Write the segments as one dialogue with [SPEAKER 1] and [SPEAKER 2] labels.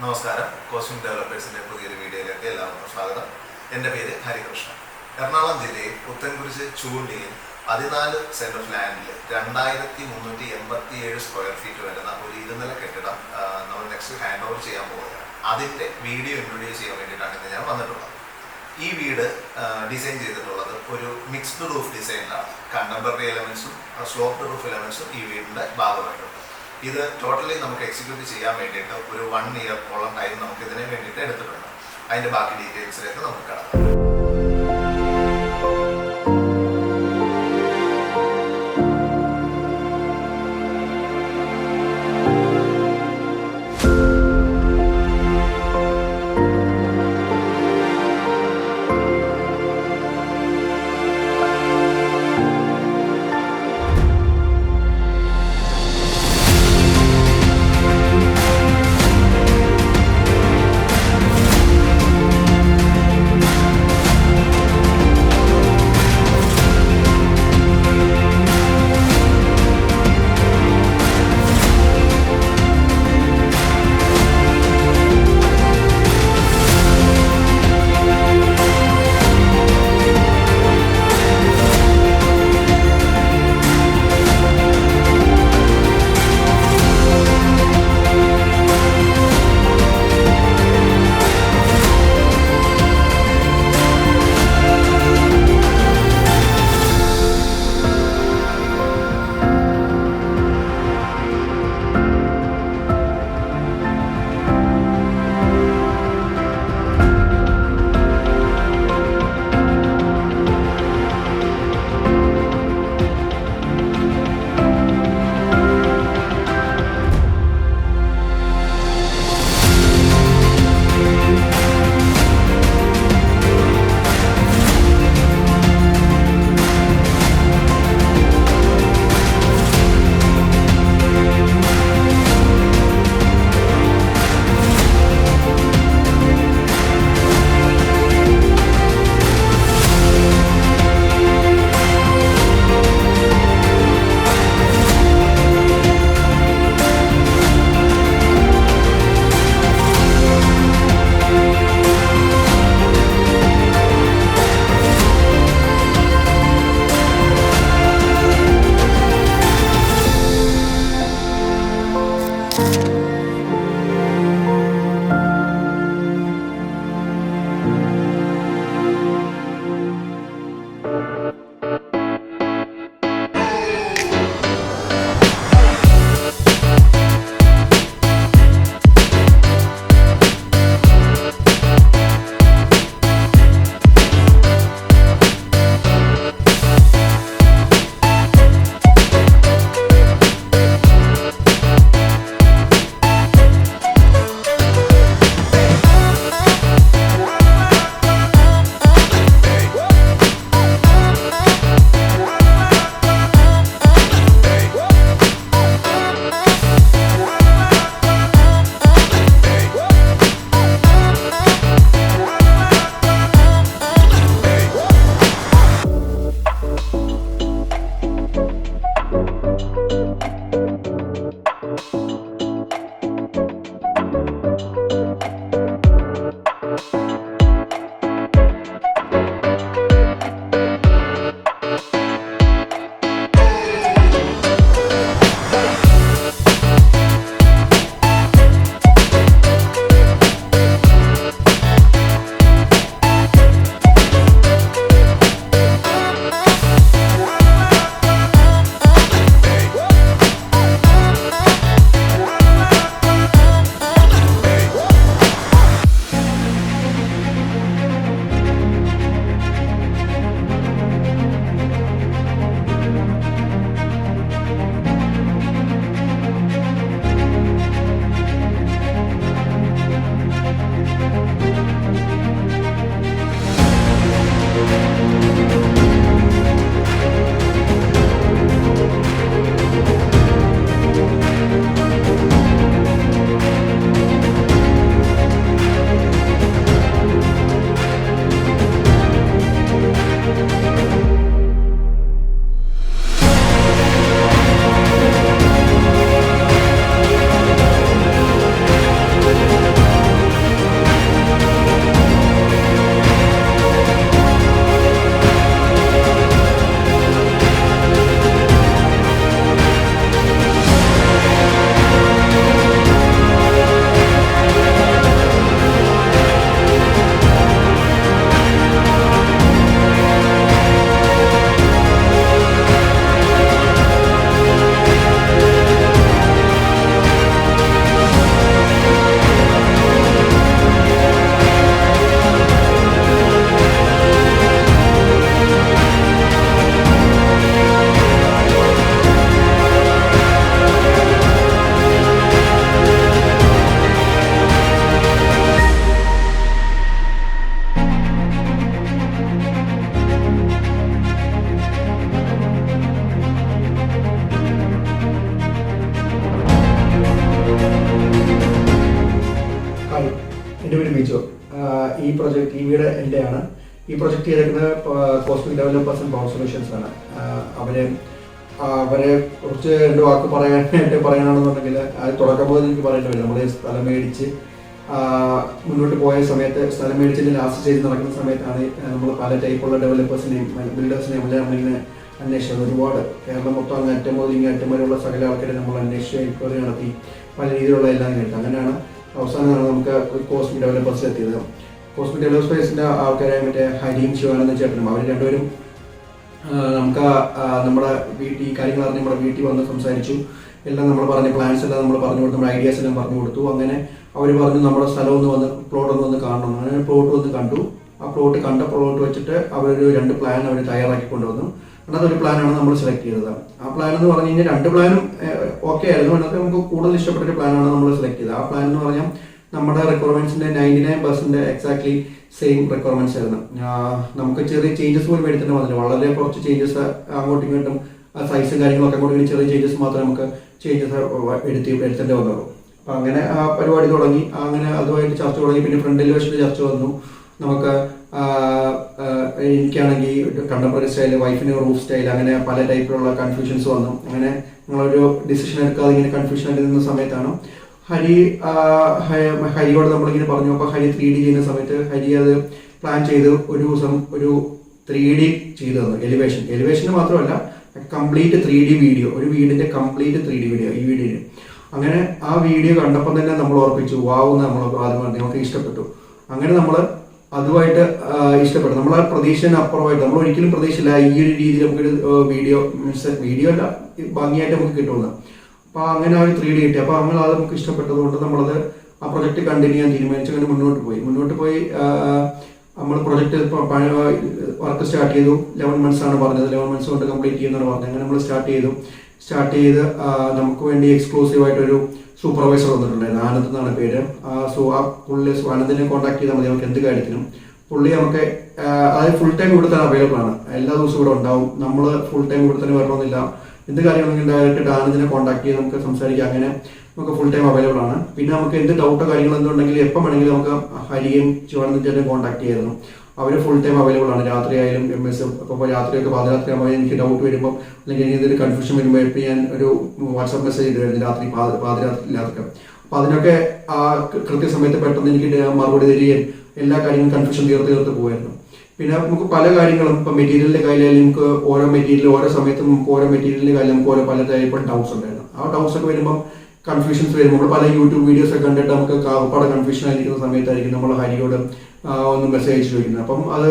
[SPEAKER 1] നമസ്കാരം. കോസ്മിക് ഡെവലപ്പേഴ്സിൻ്റെ പുതിയൊരു വീഡിയോയിലേക്ക് എല്ലാവർക്കും സ്വാഗതം. എൻ്റെ പേര് ഹരികൃഷ്ണൻ. എറണാകുളം ജില്ലയിൽ പുത്തൻകുരിശ് ചൂണ്ടിയിൽ 14 സെന്റ് ഓഫ് ലാൻഡിൽ 2387 സ്ക്വയർ ഫീറ്റ് വരുന്ന ഒരു ഇരുനില കെട്ടിടം നമ്മൾ നെക്സ്റ്റ് ഹാൻഡ് ഓവർ ചെയ്യാൻ പോവുകയാണ്. അതിൻ്റെ വീഡിയോ ഇൻട്രൊഡ്യൂസ് ചെയ്യാൻ വേണ്ടിയിട്ടാണ് ഇന്ന് ഞാൻ വന്നിട്ടുള്ളത്. ഈ വീട് ഡിസൈൻ ചെയ്തിട്ടുള്ളത് ഒരു മിക്സ്ഡ് റൂഫ് ഡിസൈനിലാണ്. കണ്ടംപററി എലമെൻസും സ്ലോപ്ഡ് റൂഫ് എലമെൻസും ഈ വീടിൻ്റെ ഭാഗമായിട്ടുണ്ട്. ഇത് ടോട്ടലി നമുക്ക് എക്സിക്യൂട്ട് ചെയ്യാൻ വേണ്ടിയിട്ട് ഒരു 1 ഇയറോളം ടൈം നമുക്ക് ഇതിന് വേണ്ടിയിട്ട് എടുത്തിട്ടുണ്ട്. അതിൻ്റെ ബാക്കി ഡീറ്റെയിൽസിലേക്ക് നമുക്ക് കടക്കാം.
[SPEAKER 2] എൻ്റെ പേര് ബിജു. ഈ വീട് എൻ്റെയാണ്. ഈ പ്രൊജക്റ്റ് ചെയ്തേക്കുന്നത് cosmic developers and power solutions ആണ്. അവരെ കുറിച്ച് രണ്ട് വാക്ക് പറയാനാണെന്നുണ്ടെങ്കിൽ അത് തുടക്കം മുതൽ എനിക്ക് പറയേണ്ടി വരും. നമ്മൾ സ്ഥലം മേടിച്ച് മുന്നോട്ട് പോയ സമയത്ത്, സ്ഥലം മേടിച്ചതിൻ്റെ ലാസ്റ്റ് സ്റ്റേജ് നടക്കുന്ന സമയത്താണ് നമ്മൾ പല ടൈപ്പുള്ള ഡെവലപ്പേഴ്സിനെയും ബിൽഡേഴ്സിനെയും എല്ലാം നമ്മളിങ്ങനെ അന്വേഷിച്ചത്. ഒരുപാട് കേരളം മൊത്തം അങ്ങ് അറ്റം മുതൽ ഇങ്ങനെ അറ്റം വരെയുള്ള സകല ആൾക്കാരെ നമ്മൾ അന്വേഷിച്ച് എൻക്വയറി നടത്തി പല രീതിയിലുള്ള എല്ലാം കേട്ടു. അങ്ങനെയാണ് അവസാനമാണ് നമുക്ക് കോസ്മിക് ഡെവലപ്പേഴ്സിൽ എത്തിയത്. കോസ്മിക് ഡെവലപ്പേഴ്സിൻ്റെ ആൾക്കാരെ മറ്റേ ഹരിയും ശിവാനന്ദ ചേട്ടനും അവർ രണ്ടുപേരും നമുക്ക് നമ്മുടെ വീട്ടിൽ ഈ കാര്യങ്ങൾ അറിഞ്ഞ് നമ്മുടെ വീട്ടിൽ വന്ന് സംസാരിച്ചു. എല്ലാം നമ്മൾ പറഞ്ഞ പ്ലാൻസ് എല്ലാം നമ്മൾ പറഞ്ഞു കൊടുത്തു, നമ്മുടെ ഐഡിയാസ് എല്ലാം പറഞ്ഞു കൊടുത്തു. അങ്ങനെ അവർ പറഞ്ഞു നമ്മുടെ സ്ഥലം ഒന്ന് വന്ന് പ്ലോട്ട് ഒന്ന് കാണണം. അങ്ങനെ പ്ലോട്ട് വന്ന് കണ്ടു. ആ പ്ലോട്ട് വെച്ചിട്ട് അവരൊരു 2 പ്ലാൻ അവർ തയ്യാറാക്കി കൊണ്ടുവന്നു. അതൊരു പ്ലാനാണ് നമ്മൾ സെലക്ട് ചെയ്തത്. ആ പ്ലാൻ എന്ന് പറഞ്ഞു കഴിഞ്ഞാൽ 2 പ്ലാനും ഓക്കെ ആയിരുന്നു. അതിനകത്ത് നമുക്ക് കൂടുതൽ ഇഷ്ടപ്പെട്ടൊരു പ്ലാനാണ് നമ്മൾ സെലക്ട് ചെയ്തത്. ആ പ്ലാൻ എന്ന് പറഞ്ഞാൽ നമ്മുടെ റിക്വയർമെൻറ്റ്സിൻ്റെ 99% എക്സാക്ട്ലി സെയിം റിക്വയർമെൻറ്റ്സ് ആയിരുന്നു. നമുക്ക് ചെറിയ ചേഞ്ചസ് പോലും എടുത്തിട്ട് വന്നില്ല. വളരെ കുറച്ച് ചേഞ്ചസ് അങ്ങോട്ടും ഇങ്ങോട്ടും സൈസും കാര്യങ്ങളൊക്കെ അങ്ങോട്ടും ചെറിയ ചേഞ്ചസ് മാത്രമേ നമുക്ക് എടുത്തേണ്ടി വന്നുള്ളൂ. അപ്പം അങ്ങനെ ആ പരിപാടി തുടങ്ങി. അങ്ങനെ അതുമായിട്ട് ചർച്ച തുടങ്ങി. പിന്നെ ഫ്രണ്ട് എലിവേഷൻ്റെ ചർച്ച വന്നു. നമുക്ക് എനിക്കാണെങ്കിൽ കണ്ടംപററി സ്റ്റൈൽ, വൈഫിന് റൂഫ് സ്റ്റൈൽ, അങ്ങനെ പല ടൈപ്പിലുള്ള കൺഫ്യൂഷൻസ് വന്നു. അങ്ങനെ നമ്മളൊരു ഡിസിഷൻ എടുക്കാതെ ഇങ്ങനെ കൺഫ്യൂഷൻ ആയിട്ട് നിന്ന സമയത്താണ് ഹരിയോട് നമ്മളിങ്ങനെ പറഞ്ഞു. അപ്പോൾ ഹരി 3D ചെയ്യുന്ന സമയത്ത് ഹരി അത് പ്ലാൻ ചെയ്ത് ഒരു ദിവസം ഒരു 3D ചെയ്തു തന്നു. എലിവേഷന് മാത്രമല്ല, കംപ്ലീറ്റ് 3D വീഡിയോ, ഒരു വീടിൻ്റെ കംപ്ലീറ്റ് 3D വീഡിയോ ഈ വീഡിയോയിൽ. അങ്ങനെ ആ വീഡിയോ കണ്ടപ്പോൾ തന്നെ നമ്മൾ ഉറപ്പിച്ചു, വാവുന്ന നമ്മൾ ആദ്യം നമുക്ക് ഇഷ്ടപ്പെട്ടു. അങ്ങനെ നമ്മൾ അതുമായിട്ട് ഇഷ്ടപ്പെട്ടു. നമ്മൾ ആ പ്രതീക്ഷന് അപ്പുറമായിട്ട് നമ്മൾ ഒരിക്കലും പ്രതീക്ഷയില്ല ഈ ഒരു രീതിയിൽ നമുക്കൊരു വീഡിയോ അല്ല ഭംഗിയായിട്ട് നമുക്ക് കിട്ടുമെന്ന്. അപ്പോൾ അങ്ങനെ ആ ഒരു 3D കിട്ടി. അപ്പോൾ അങ്ങനെ അത് നമുക്ക് ഇഷ്ടപ്പെട്ടത് കൊണ്ട് നമ്മളത് ആ പ്രൊജക്റ്റ് കണ്ടിന്യൂ ചെയ്യാൻ തീരുമാനിച്ചു. അങ്ങനെ മുന്നോട്ട് പോയി നമ്മൾ പ്രൊജക്റ്റ് വർക്ക് സ്റ്റാർട്ട് ചെയ്തു. 11 months ആണ് പറഞ്ഞത്. 11 months കൊണ്ട് കംപ്ലീറ്റ് ചെയ്യുന്നതാണ് പറഞ്ഞത്. അങ്ങനെ നമ്മൾ സ്റ്റാർട്ട് ചെയ്ത് നമുക്ക് വേണ്ടി എക്സ്ക്ലൂസീവായിട്ടൊരു സൂപ്പർവൈസർ വന്നിട്ടുണ്ടായിരുന്നു. ആനന്ദ് എന്നാണ് പേര്. ആ പുള്ളി ആനന്ദിനെ കോൺടാക്ട് ചെയ്താൽ മതി നമുക്ക് എന്ത് കാര്യത്തിനും. പുള്ളി നമുക്ക് അതായത് ഫുൾ ടൈം ഇവിടെ തന്നെ അവൈലബിൾ ആണ്. എല്ലാ ദിവസവും ഇവിടെ ഉണ്ടാവും. നമ്മൾ ഫുൾ ടൈം ഇവിടെ തന്നെ വരണമെന്നില്ല. എന്ത് കാര്യമാണെങ്കിലും ഡയറക്റ്റ് ആനന്ദിനെ കോൺടാക്ട് ചെയ്ത് നമുക്ക് സംസാരിക്കാം. അങ്ങനെ നമുക്ക് ഫുൾ ടൈം അവൈലബിൾ ആണ്. പിന്നെ നമുക്ക് എന്ത് ഡൗട്ടോ കാര്യങ്ങൾ എന്തുണ്ടെങ്കിലും എപ്പോൾ വേണമെങ്കിലും നമുക്ക് ഹരിയും ശിവാനന്ദനും കോൺടാക്ട് ചെയ്യായിരുന്നു. അവർ ഫുൾ ടൈം അവൈലബിൾ ആണ്. രാത്രി ആയാലും MS ഇപ്പോൾ രാത്രിയൊക്കെ പാതിരാത്രി ആകുമ്പോൾ എനിക്ക് ഡൗട്ട് വരുമ്പോൾ അല്ലെങ്കിൽ എന്തൊരു കൺഫ്യൂഷൻ വരുമ്പോൾ ഇപ്പോൾ ഞാൻ ഒരു വാട്സാപ്പ് മെസ്സേജ് ഇടുമായിരുന്നു രാത്രി പാതിരാത്രിയില്ലാതൊക്കെ. അപ്പോൾ അതിനൊക്കെ ആ കൃത്യസമയത്ത് പെട്ടെന്ന് എനിക്ക് മറുപടി തരികയും എല്ലാ കാര്യങ്ങളും കൺഫ്യൂഷൻ തീർത്ത് പോകുമായിരുന്നു. പിന്നെ നമുക്ക് പല കാര്യങ്ങളും ഇപ്പോൾ മെറ്റീരിയലിൻ്റെ കാര്യമായാലും നമുക്ക് ഓരോ മെറ്റീരിയൽ ഓരോ സമയത്തും നമുക്ക് ഓരോ മെറ്റീരിയലിൻ്റെ കാര്യം നമുക്ക് ഓരോ പല ടൈപ്പ് ഡൗട്ട്സ് ഉണ്ടായിരുന്നു. ആ ഡൗട്ട്സ് ഒക്കെ വരുമ്പം കൺഫ്യൂഷൻസ് വരുമ്പോൾ നമ്മൾ പല യൂട്യൂബ് വീഡിയോസ് ഒക്കെ കണ്ടിട്ട് നമുക്ക് ഒരുപാട് കൺഫ്യൂഷൻ ആയിരിക്കുന്ന സമയത്തായിരിക്കും നമ്മൾ ഹരിയോട് ഒന്ന് മെസ്സേജ് ചോദിക്കുന്നത്. അപ്പം അത്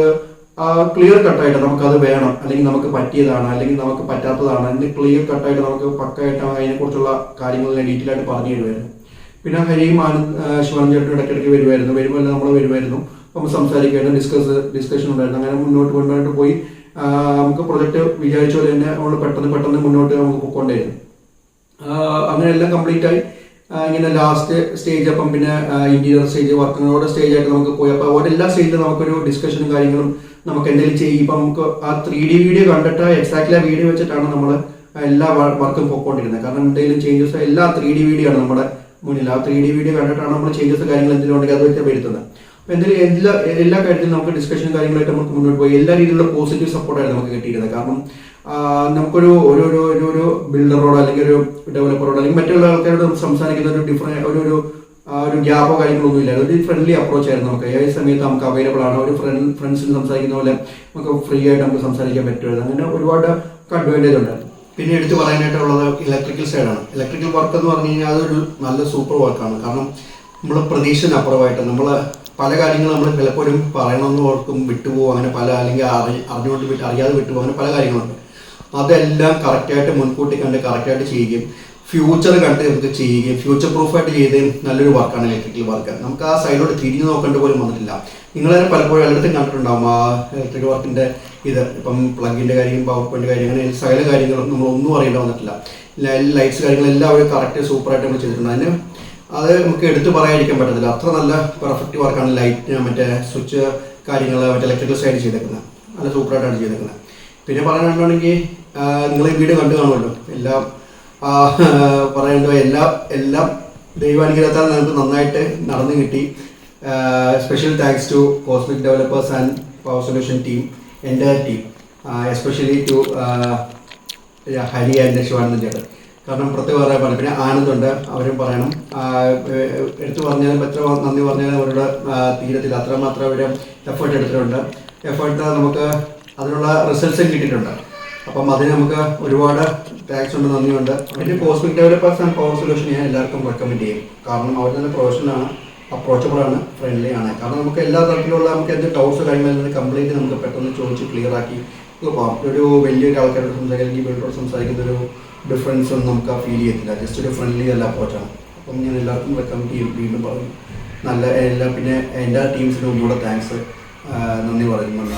[SPEAKER 2] ക്ലിയർ കട്ടായിട്ട് നമുക്കത് വേണം, അല്ലെങ്കിൽ നമുക്ക് പറ്റിയതാണ്, അല്ലെങ്കിൽ നമുക്ക് പറ്റാത്തതാണ് എന്ന് ക്ലിയർ കട്ടായിട്ട് നമുക്ക് പക്കായിട്ട് അതിനെക്കുറിച്ചുള്ള കാര്യങ്ങൾ ഡീറ്റെയിൽ ആയിട്ട് പറഞ്ഞു തരുമായിരുന്നു. പിന്നെ ഹരിയും ശിവാനന്ദ ചേട്ടനും ഇടയ്ക്കിടയ്ക്ക് വരുമ്പോൾ നമ്മൾ വരുമായിരുന്നു. നമ്മൾ സംസാരിക്കുമായിരുന്നു, ഡിസ്കഷൻ ഉണ്ടായിരുന്നു. അങ്ങനെ മുന്നോട്ട് പോയി നമുക്ക് പ്രൊജക്റ്റ് വിചാരിച്ച പോലെ തന്നെ നമ്മൾ പെട്ടെന്ന് മുന്നോട്ട് നമുക്ക് പോയിക്കൊണ്ടേയിരുന്നു. അങ്ങനെ എല്ലാം കംപ്ലീറ്റ് ആയി. ഇങ്ങനെ ലാസ്റ്റ് സ്റ്റേജ് അപ്പം പിന്നെ ഇന്റീരിയർ സ്റ്റേജ് വർക്കിനോട് സ്റ്റേജ് ആയിട്ട് നമുക്ക് പോയി. അപ്പോൾ എല്ലാ സ്റ്റേജിലും നമുക്കൊരു ഡിസ്കഷനും കാര്യങ്ങളും നമുക്ക് എന്തെങ്കിലും ചെയ്യും. ഇപ്പം നമുക്ക് ആ 3D വീഡിയോ കണ്ടിട്ട് എക്സാക്ട്ലി ആ വീഡിയോ വെച്ചിട്ടാണ് നമ്മൾ എല്ലാ വർക്കും പോയിക്കൊണ്ടിരുന്നത്. കാരണം എന്തെങ്കിലും ചേഞ്ചസ് എല്ലാ 3D വീഡിയോ ആണ് നമ്മുടെ മുന്നിൽ. ആ 3D വീഡിയോ കണ്ടിട്ടാണ് നമ്മൾ ചേഞ്ചസ് കാര്യങ്ങൾ എന്തെങ്കിലും ഉണ്ടെങ്കിൽ അത് വെച്ച് വരുത്തുന്നത്. അപ്പോൾ എന്തെങ്കിലും എല്ലാ കാര്യത്തിലും നമുക്ക് ഡിസ്കഷൻ കാര്യങ്ങളായിട്ട് നമുക്ക് മുന്നോട്ട് പോയി. എല്ലാ രീതിയിലുള്ള പോസിറ്റീവ് സപ്പോർട്ടായിരുന്നു നമുക്ക് കിട്ടിയിരുന്നത്. കാരണം നമുക്കൊരു ഒരു ബിൽഡറോടോ അല്ലെങ്കിൽ ഒരു ഡെവലപ്പറോടോ അല്ലെങ്കിൽ മറ്റുള്ള ആൾക്കാരോട് സംസാരിക്കുന്ന ഒരു ഡിഫറെന്റ് ഒരു ഗ്യാപ്പോ കാര്യങ്ങളൊന്നും ഇല്ല. ഒരു ഫ്രണ്ട്ലി അപ്രോച്ച് ആയിരുന്നു നമുക്ക്. ഏത് സമയത്ത് നമുക്ക് അവൈലബിൾ ആണ്. ഒരു ഫ്രണ്ട്സിന് സംസാരിക്കുന്ന പോലെ നമുക്ക് ഫ്രീ ആയിട്ട് നമുക്ക് സംസാരിക്കാൻ പറ്റുമായിരുന്നു. അങ്ങനെ ഒരുപാട് അഡ്വാൻറ്റേജ് ഉണ്ടായിരുന്നു. പിന്നെ എടുത്ത് പറയാനായിട്ടുള്ളത് ഇലക്ട്രിക്കൽ സൈഡാണ്. ഇലക്ട്രിക്കൽ വർക്ക് എന്ന് പറഞ്ഞു കഴിഞ്ഞാൽ അതൊരു നല്ല സൂപ്പർ വർക്കാണ്. കാരണം നമ്മൾ പ്രതീക്ഷന് അപ്പുറമായിട്ട് നമ്മൾ പല കാര്യങ്ങളും നമ്മൾ പലപ്പോഴും പറയണമെന്ന് ഓർക്കും വിട്ടുപോകും. അങ്ങനെ അല്ലെങ്കിൽ അറിയാതെ വിട്ടുപോകും. അങ്ങനെ പല കാര്യങ്ങളുണ്ട്. അതെല്ലാം കറക്റ്റായിട്ട് മുൻകൂട്ടി കണ്ട് കറക്റ്റായിട്ട് ചെയ്യുകയും ഫ്യൂച്ചർ കണ്ട് നമുക്ക് ചെയ്യുകയും ഫ്യൂച്ചർ പ്രൂഫായിട്ട് ചെയ്യുകയും നല്ലൊരു വർക്കാണ് ഇലക്ട്രിക്കൽ വർക്ക്. നമുക്ക് ആ സൈഡിലോട്ട് തിരിഞ്ഞു നോക്കേണ്ട പോലും വന്നിട്ടില്ല. നിങ്ങളെ പലപ്പോഴും എല്ലായിടത്തും കണ്ടിട്ടുണ്ടാകും ആ ഇലക്ട്രിക്കൽ വർക്കിൻ്റെ ഇപ്പം പ്ലഗിൻ്റെ കാര്യം, പവർ പോയിൻ്റ് കാര്യം, അങ്ങനെ സകല കാര്യങ്ങളും നമ്മളൊന്നും അറിയേണ്ട വന്നിട്ടില്ല. ലൈറ്റ്സ് കാര്യങ്ങളെല്ലാം അവർ കറക്റ്റ് സൂപ്പറായിട്ട് നമ്മൾ ചെയ്തിട്ടുണ്ട്. അതിന് അത് നമുക്ക് എടുത്ത് പറയാതിരിക്കാൻ പറ്റത്തില്ല. അത്ര നല്ല പെർഫെക്റ്റ് വർക്കാണ് ലൈറ്റ് മറ്റേ സ്വിച്ച് കാര്യങ്ങൾ ഇലക്ട്രിക്കൽ സൈഡ് ചെയ്തേക്കുന്നത്. നല്ല സൂപ്പറായിട്ടാണ് ചെയ്തേക്കുന്നത്. പിന്നെ പറയാനുണ്ടെങ്കിൽ നിങ്ങൾ ഈ വീഡിയോ കണ്ടു കാണുമല്ലോ. എല്ലാം പറയേണ്ടത് എല്ലാം ദൈവാനുഗ്രഹത്താൽ നമുക്ക് നന്നായിട്ട് നടന്നു കിട്ടി. Special thanks to cosmic developers and power solution team, entire team, especially to Hari and Shivanandan ചേട്ടൻ. കാരണം പ്രത്യേകം പറയാൻ പിന്നെ ആനന്ദുണ്ട്, അവരും പറയണം. എടുത്തു പറഞ്ഞാലും എത്ര നന്ദി പറഞ്ഞാലും അവരുടെ തീരത്തിൽ അത്രമാത്രം അവർ എഫേർട്ട് എടുത്തിട്ടുണ്ട്. എഫേർട്ട് നമുക്ക് അതിനുള്ള റിസൾട്ട്സും കിട്ടിയിട്ടുണ്ട്. അപ്പം അതിന് നമുക്ക് ഒരുപാട് താങ്ക്സ് ഉണ്ട്, നന്ദിയുണ്ട്. പിന്നെ cosmic developers and power solution ഞാൻ എല്ലാവർക്കും റെക്കമെൻഡ് ചെയ്യും. കാരണം അവർ തന്നെ പ്രൊഫഷണലാണ്, അപ്രോച്ചബിളാണ്, ഫ്രണ്ട്ലി ആണ്. കാരണം നമുക്ക് എല്ലാ തരത്തിലുള്ള നമുക്ക് എന്ത് ഡൗട്ട്സ് കാര്യങ്ങളും കംപ്ലീറ്റ് നമുക്ക് പെട്ടെന്ന് ചോദിച്ച് ക്ലിയർ ആക്കി പോകാം. ഒരു വലിയൊരു ആൾക്കാരോട് സംസാരിക്കുന്ന വീട്ടിലോട് സംസാരിക്കുന്ന ഒരു ഡിഫറൻസ് ഒന്നും നമുക്ക് ഫീൽ ചെയ്യത്തില്ല. ജസ്റ്റ് ഒരു ഫ്രണ്ട്ലി നല്ല അപ്രോച്ചാണ്. അപ്പം ഞാൻ എല്ലാവർക്കും റെക്കമെൻഡ് ചെയ്യും. വീണ്ടും പറഞ്ഞു നല്ല എല്ലാം. പിന്നെ എൻ്റെ ടീംസിന് ഒന്നുകൂടെ താങ്ക്സ്, നന്ദി പറയുന്നുണ്ട്.